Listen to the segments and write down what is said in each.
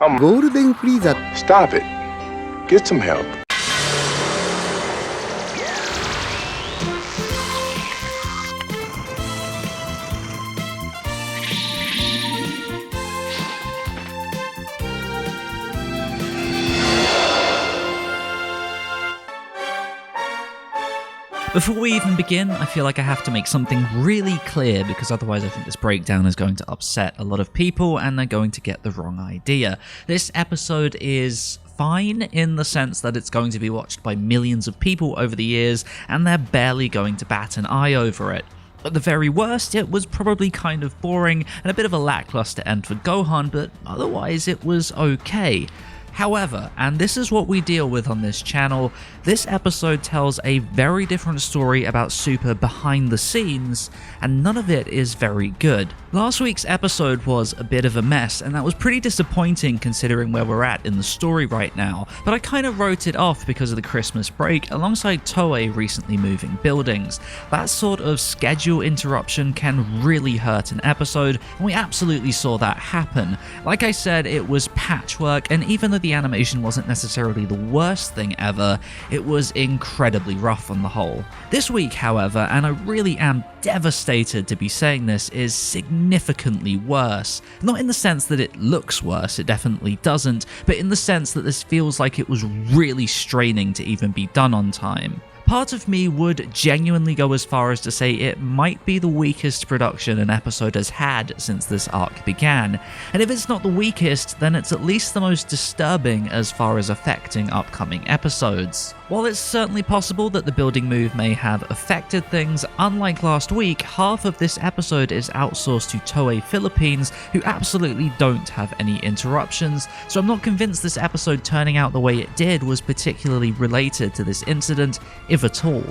ゴールデンフリーザ Stop it. Get some help. Before we even begin, I feel like I have to make something really clear because otherwise I think this breakdown is going to upset a lot of people and they're going to get the wrong idea. This episode is fine in the sense that it's going to be watched by millions of people over the years and they're barely going to bat an eye over it. At the very worst, it was probably kind of boring and a bit of a lackluster end for Gohan, but otherwise it was okay. However, and this is what we deal with on this channel, this episode tells a very different story about Super behind the scenes, and none of it is very good. Last week's episode was a bit of a mess, and that was pretty disappointing considering where we're at in the story right now, but I kind of wrote it off because of the Christmas break alongside Toei recently moving buildings. That sort of schedule interruption can really hurt an episode, and we absolutely saw that happen. Like I said, it was patchwork, and even though the animation wasn't necessarily the worst thing ever, it was incredibly rough on the whole. This week, however, and I really am devastated to be saying this, is significantly worse. Not in the sense that it looks worse, it definitely doesn't, but in the sense that this feels like it was really straining to even be done on time. Part of me would genuinely go as far as to say it might be the weakest production an episode has had since this arc began, and if it's not the weakest, then it's at least the most disturbing as far as affecting upcoming episodes. While it's certainly possible that the building move may have affected things, unlike last week, half of this episode is outsourced to Toei Philippines, who absolutely don't have any interruptions, so I'm not convinced this episode turning out the way it did was particularly related to this incident, if at all.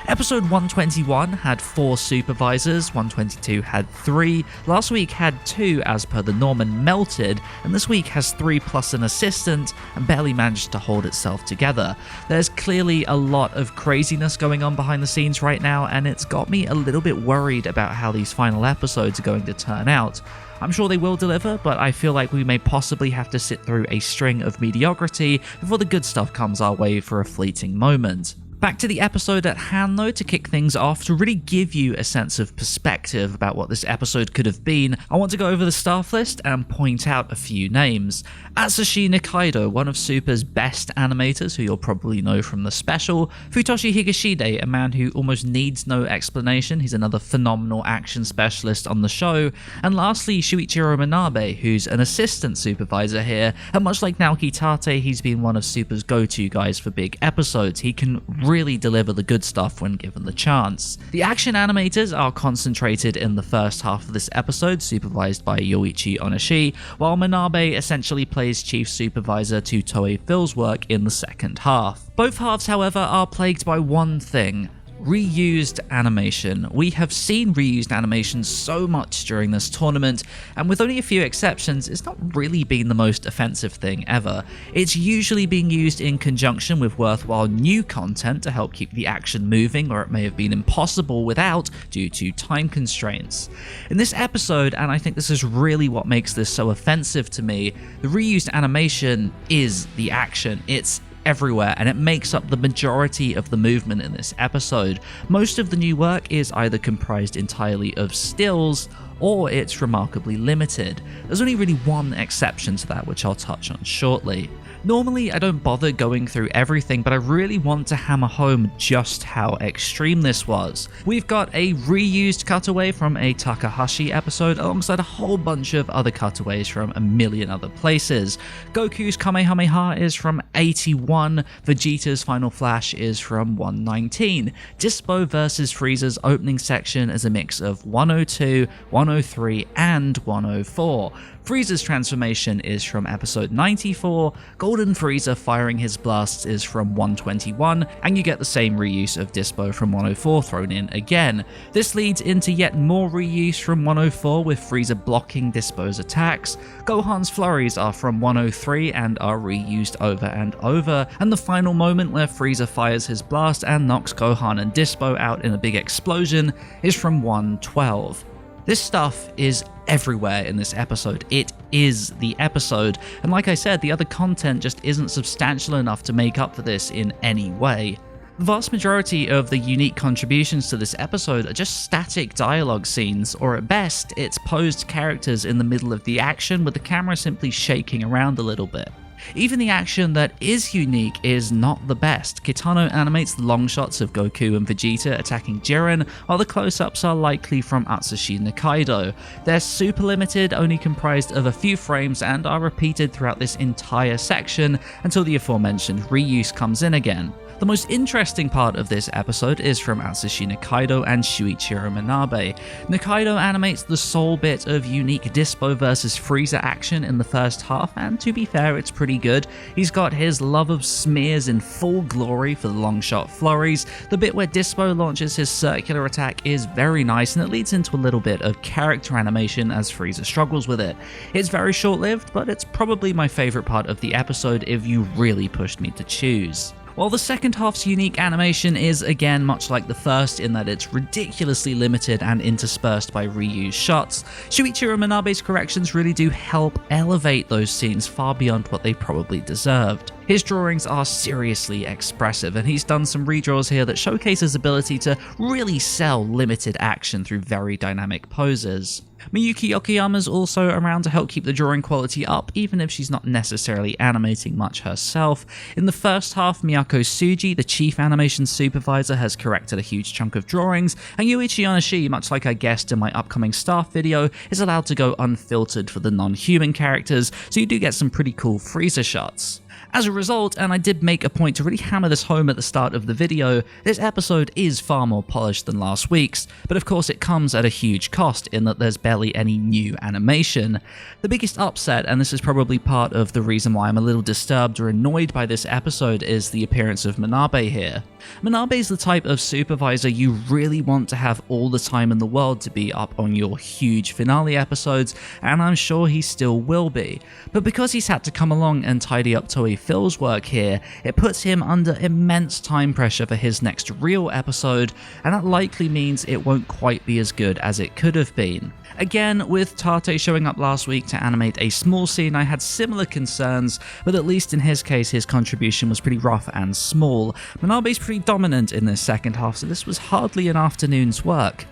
Episode 121 had 4 supervisors, 122 had 3, last week had 2 as per the norm and melted, and this week has 3 plus an assistant and barely managed to hold itself together. There's clearly a lot of craziness going on behind the scenes right now, and it's got me a little bit worried about how these final episodes are going to turn out. I'm sure they will deliver, but I feel like we may possibly have to sit through a string of mediocrity before the good stuff comes our way for a fleeting moment. Back to the episode at hand though, to kick things off, to really give you a sense of perspective about what this episode could have been, I want to go over the staff list and point out a few names. Atsushi Nikaido, one of Super's best animators who you'll probably know from the special. Futoshi Higashide, a man who almost needs no explanation, he's another phenomenal action specialist on the show. And lastly, Shuichiro Manabe, who's an assistant supervisor here, and much like Naoki Tate, he's been one of Super's go-to guys for big episodes. He can really deliver the good stuff when given the chance. The action animators are concentrated in the first half of this episode, supervised by Yoichi Onoshi, while Manabe essentially plays chief supervisor to Toei Phil's work in the second half. Both halves, however, are plagued by one thing: reused animation. We have seen reused animation so much during this tournament, and with only a few exceptions, it's not really been the most offensive thing ever. It's usually being used in conjunction with worthwhile new content to help keep the action moving, or it may have been impossible without due to time constraints. In this episode, and I think this is really what makes this so offensive to me, the reused animation is the action. It's everywhere, and it makes up the majority of the movement in this episode. Most of the new work is either comprised entirely of stills, or it's remarkably limited. There's only really one exception to that, which I'll touch on shortly. Normally, I don't bother going through everything, but I really want to hammer home just how extreme this was. We've got a reused cutaway from a Takahashi episode, alongside a whole bunch of other cutaways from a million other places. Goku's Kamehameha is from 81, Vegeta's Final Flash is from 119. Dispo vs Frieza's opening section is a mix of 102, 103, and 104. Frieza's transformation is from episode 94, Golden Frieza firing his blasts is from 121, and you get the same reuse of Dispo from 104 thrown in again. This leads into yet more reuse from 104 with Frieza blocking Dispo's attacks. Gohan's flurries are from 103 and are reused over and over, and the final moment where Frieza fires his blast and knocks Gohan and Dispo out in a big explosion is from 112. This stuff is everywhere in this episode. It is the episode, and like I said, the other content just isn't substantial enough to make up for this in any way. The vast majority of the unique contributions to this episode are just static dialogue scenes, or at best, it's posed characters in the middle of the action with the camera simply shaking around a little bit. Even the action that is unique is not the best. Kitano animates the long shots of Goku and Vegeta attacking Jiren, while the close-ups are likely from Atsushi Nikaido. They're super limited, only comprised of a few frames, and are repeated throughout this entire section until the aforementioned reuse comes in again. The most interesting part of this episode is from Atsushi Nikaido and Shuichiro Manabe. Nikaido animates the sole bit of unique Dispo vs Frieza action in the first half, and to be fair, it's pretty good. He's got his love of smears in full glory for the long shot flurries. The bit where Dispo launches his circular attack is very nice, and it leads into a little bit of character animation as Frieza struggles with it. It's very short-lived, but it's probably my favourite part of the episode if you really pushed me to choose. While the second half's unique animation is again much like the first in that it's ridiculously limited and interspersed by reused shots, Shuichiro Manabe's corrections really do help elevate those scenes far beyond what they probably deserved. His drawings are seriously expressive, and he's done some redraws here that showcase his ability to really sell limited action through very dynamic poses. Miyuki Yokoyama's also around to help keep the drawing quality up, even if she's not necessarily animating much herself. In the first half, Miyako Tsuji, the chief animation supervisor, has corrected a huge chunk of drawings, and Yuichi Onoshi, much like I guessed in my upcoming staff video, is allowed to go unfiltered for the non-human characters, so you do get some pretty cool Frieza shots. As a result, and I did make a point to really hammer this home at the start of the video, this episode is far more polished than last week's, but of course it comes at a huge cost in that there's barely any new animation. The biggest upset, and this is probably part of the reason why I'm a little disturbed or annoyed by this episode, is the appearance of Manabe here. Manabe's the type of supervisor you really want to have all the time in the world to be up on your huge finale episodes, and I'm sure he still will be. But because he's had to come along and tidy up Toei Phil's work here, it puts him under immense time pressure for his next real episode, and that likely means it won't quite be as good as it could have been. Again, with Tate showing up last week to animate a small scene, I had similar concerns, but at least in his case, his contribution was pretty rough and small. Manabe's pretty dominant in this second half, so this was hardly an afternoon's work.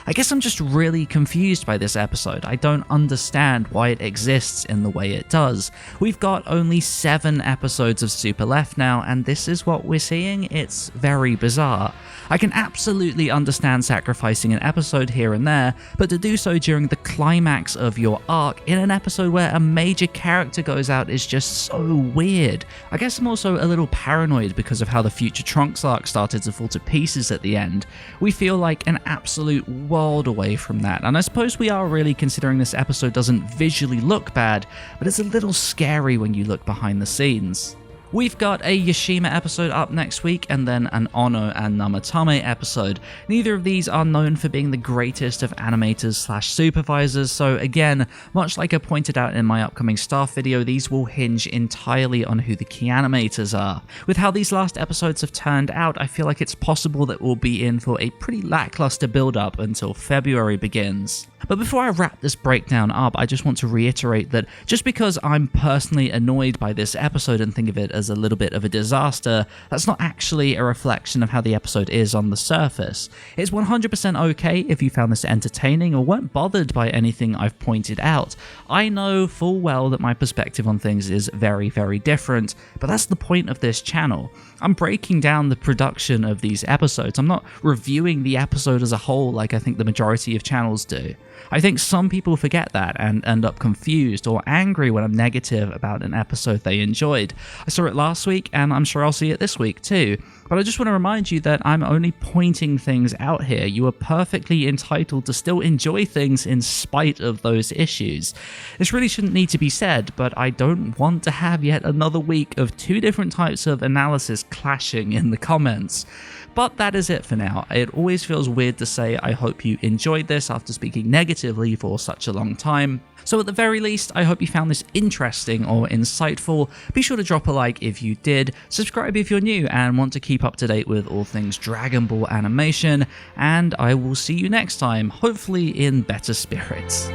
I guess I'm just really confused by this episode. I don't understand why it exists in the way it does. We've got only 7 episodes of Super left now, and this is what we're seeing? It's very bizarre. I can absolutely understand sacrificing an episode here and there, but to do so during the climax of your arc in an episode where a major character goes out is just so weird. I guess I'm also a little paranoid because of how the Future Trunks arc started to fall to pieces at the end. We feel like an absolute world away from that, and I suppose we are really considering this episode doesn't visually look bad, but it's a little scary when you look behind the scenes. We've got a Yashima episode up next week, and then an Ono and Namatame episode. Neither of these are known for being the greatest of animators/supervisors, so again, much like I pointed out in my upcoming staff video, these will hinge entirely on who the key animators are. With how these last episodes have turned out, I feel like it's possible that we'll be in for a pretty lackluster build-up until February begins. But before I wrap this breakdown up, I just want to reiterate that just because I'm personally annoyed by this episode and think of it as a little bit of a disaster, that's not actually a reflection of how the episode is on the surface. It's 100% okay if you found this entertaining or weren't bothered by anything I've pointed out. I know full well that my perspective on things is very, very different, but that's the point of this channel. I'm breaking down the production of these episodes. I'm not reviewing the episode as a whole like I think the majority of channels do. I think some people forget that and end up confused or angry when I'm negative about an episode they enjoyed. I saw it last week, and I'm sure I'll see it this week too. But I just want to remind you that I'm only pointing things out here. You are perfectly entitled to still enjoy things in spite of those issues. This really shouldn't need to be said, but I don't want to have yet another week of 2 different types of analysis clashing in the comments. But that is it for now. It always feels weird to say I hope you enjoyed this after speaking negatively for such a long time. So at the very least, I hope you found this interesting or insightful. Be sure to drop a like if you did, subscribe if you're new and want to keep up to date with all things Dragon Ball animation, and I will see you next time, hopefully in better spirits.